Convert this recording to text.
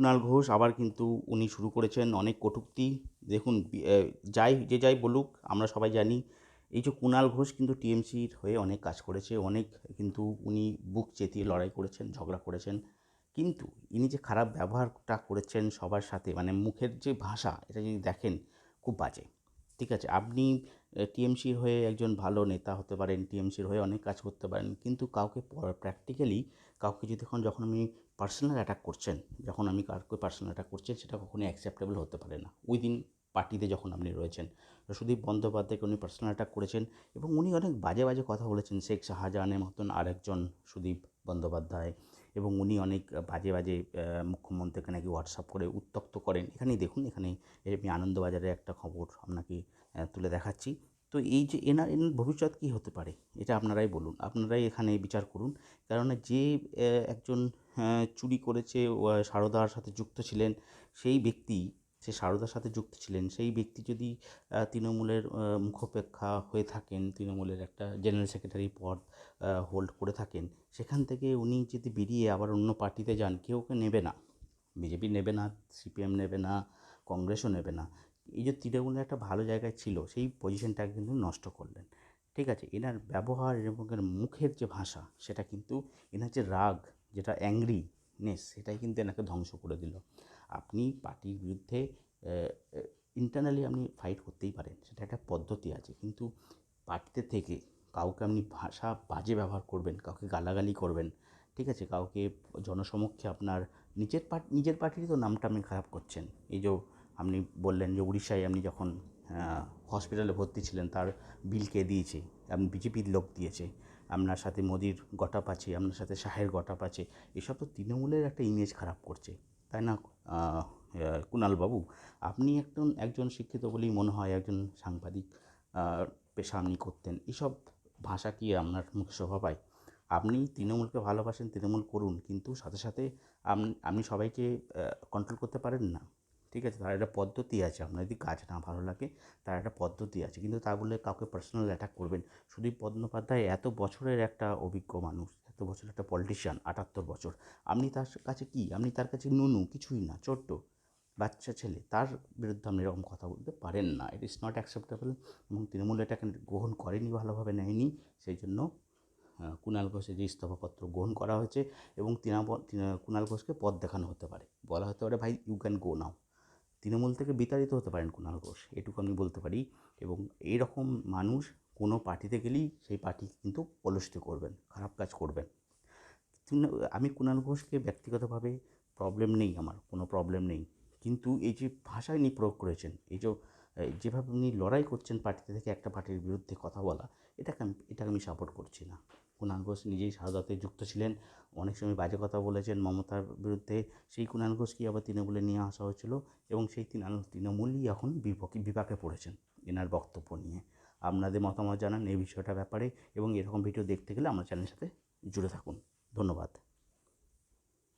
কুণাল ঘোষ আবার কিন্তু উনি শুরু করেছেন অনেক কটূক্তি। দেখুন যাই বলুক আমরা সবাই জানি এই যে কুণাল ঘোষ কিন্তু টিএমসির হয়ে অনেক কাজ করেছে, অনেক কিন্তু উনি বুক চেতিয়ে লড়াই করেছেন, ঝগড়া করেছেন। কিন্তু ইনি যে খারাপ ব্যবহারটা করেছেন সবার সাথে, মানে মুখের যে ভাষা এটা যদি দেখেন খুব বাজে। ঠিক আছে? আপনি টিএমসির হয়ে একজন ভালো নেতা হতে পারেন, টিএমসির হয়ে অনেক কাজ করতে পারেন। কিন্তু কাউকে প্র্যাকটিক্যালি কাউকে যখন আপনি পার্সোনাল অ্যাটাক করছেন, যখন আমি কাউকে পার্সোনাল অ্যাটাক করছেন সেটা কখনোই অ্যাকসেপ্টেবল হতে পারে না। উইদিন পার্টিতে যখন আপনি রয়েছেন। তো সুদীপ বন্দ্যোপাধ্যায়কে উনি পার্সোনাল অ্যাটাক করেছেন এবং উনি অনেক বাজে, বাজে কথা বলেছেন শেখ শাহজাহানের মতন আরেকজন সুদীপ বন্দ্যোপাধ্যায়, এবং উনি অনেক বাজে, বাজে মুখ্যমন্ত্রীকে নাকি হোয়াটসঅ্যাপ করে উত্ত্যক্ত করেন। এখানেই দেখুন, এখানে আমি আনন্দবাজারের একটা খবর আপনাকে তুলে দেখাচ্ছি। তো এই যে এনার ভবিষ্যৎ কী হতে পারে এটা আপনারাই বলুন, আপনারাই এখানে বিচার করুন। কেননা যে একজন চুরি করেছে, সারদার সাথে যুক্ত ছিলেন সেই ব্যক্তি, সে সারদার সাথে যুক্ত ছিলেন সেই ব্যক্তি যদি তৃণমূলের মুখোপেক্ষা হয়ে থাকেন, তৃণমূলের একটা জেনারেল সেক্রেটারি পদ হোল্ড করে থাকেন, সেখান থেকে উনি যদি বেরিয়ে আবার অন্য পার্টিতে যান, কেউ ওকে নেবে না। বিজেপি নেবে না, সিপিএম নেবে না, কংগ্রেসও নেবে না। এই যে তৃণমূলে একটা ভালো জায়গায় ছিল সেই পজিশনটাকে কিন্তু নষ্ট করলেন। ঠিক আছে? এনার ব্যবহার এবং এর মুখের যে ভাষা সেটা কিন্তু, এনার যে রাগ, যেটা অ্যাংরিনেস, সেটাই কিন্তু এনাকে ধ্বংস করে দিল। আপনি পার্টির বিরুদ্ধে ইন্টারনালি আপনি ফাইট করতেই পারেন, সেটা একটা পদ্ধতি আছে। কিন্তু পার্টিতে থেকে কাউকে আপনি ভাষা বাজে ব্যবহার করবেন, কাউকে গালাগালি করবেন, ঠিক আছে? কাউকে জনসমক্ষে আপনার নিজের পার্টিরই তো নামটা আপনি খারাপ করছেন। এই যে আপনি বললেন যে উড়িষ্যায় আপনি যখন হসপিটালে ভর্তি ছিলেন তার বিল কে দিয়েছে? আপনি বিজেপির লোক দিয়েছে। আপনার সাথে মোদির গটআপ আছে, আপনার সাথে শাহের গটআপ আছে। এসব তো তৃণমূলের একটা ইমেজ খারাপ করছে, তাই না? কুণালবাবু, আপনি একজন শিক্ষিত বলেই মনে হয় একজন সাংবাদিক পেশা আপনি করতেন। এসব ভাষা কি আপনার মুখে শোভা পায়? আপনি তৃণমূলকে ভালোবাসেন, তৃণমূল করুন, কিন্তু সাথে সাথে আপনি সবাইকে কন্ট্রোল করতে পারেন না। ঠিক আছে? তার একটা পদ্ধতি আছে। আপনার যদি কাজ না ভালো লাগে তার একটা পদ্ধতি আছে, কিন্তু তা বলে কাউকে পার্সোনাল অ্যাটাক করবেন। সুদীপ বন্দ্যোপাধ্যায় এত বছরের একটা অভিজ্ঞ মানুষ, এত বছরের একটা পলিটিশিয়ান, ৭৮ বছর। আপনি তার কাছে কি? আপনি তার কাছে নুনু, কিছুই না, ছোট্ট বাচ্চা ছেলে। তার বিরুদ্ধে আপনি এরকম কথা বলতে পারেন না। It is not acceptable. এবং তৃণমূল এটাকে গ্রহণ করেনি, ভালোভাবে নেয়নি। সেই জন্য কুণাল ঘোষের যে ইস্তফাপত্র গ্রহণ করা হয়েছে, এবং কুণাল ঘোষকে পথ দেখানো হতে পারে, বলা হতে পারে, ভাই ইউ ক্যান গো নাও। তৃণমূল থেকে বিতাড়িত হতে পারেন কুণাল ঘোষ, এটুকু আমি বলতে পারি। এবং এইরকম মানুষ কোনো পার্টিতে গেলেই সেই পার্টি কিন্তু পলস্টি করবেন, খারাপ কাজ করবেন। আমি কুণাল ঘোষকে ব্যক্তিগতভাবে প্রবলেম নেই, আমার কোনো প্রবলেম নেই। কিন্তু এই যে ভাষা ইনি প্রয়োগ করেছেন, যেভাবে উনি লড়াই করছেন পার্টিতে থেকে একটা পার্টির বিরুদ্ধে কথা বলা, এটাকে আমি সাপোর্ট করছি না। কুণাল ঘোষ নিজেই সারদাতে যুক্ত ছিলেন, অনেক সময় বাজে কথা বলেছেন মমতার বিরুদ্ধে। সেই কুণাল ঘোষকেই আবার তৃণমূলে নিয়ে আসা হয়েছিল, এবং সেই তৃণমূলই এখন বিপাকে পড়েছেন এনার বক্তব্য নিয়ে। আপনাদের মতামত জানান এই বিষয়টার ব্যাপারে, এবং এরকম ভিডিও দেখতে গেলে আমার চ্যানেলের সাথে জুড়ে থাকুন। ধন্যবাদ।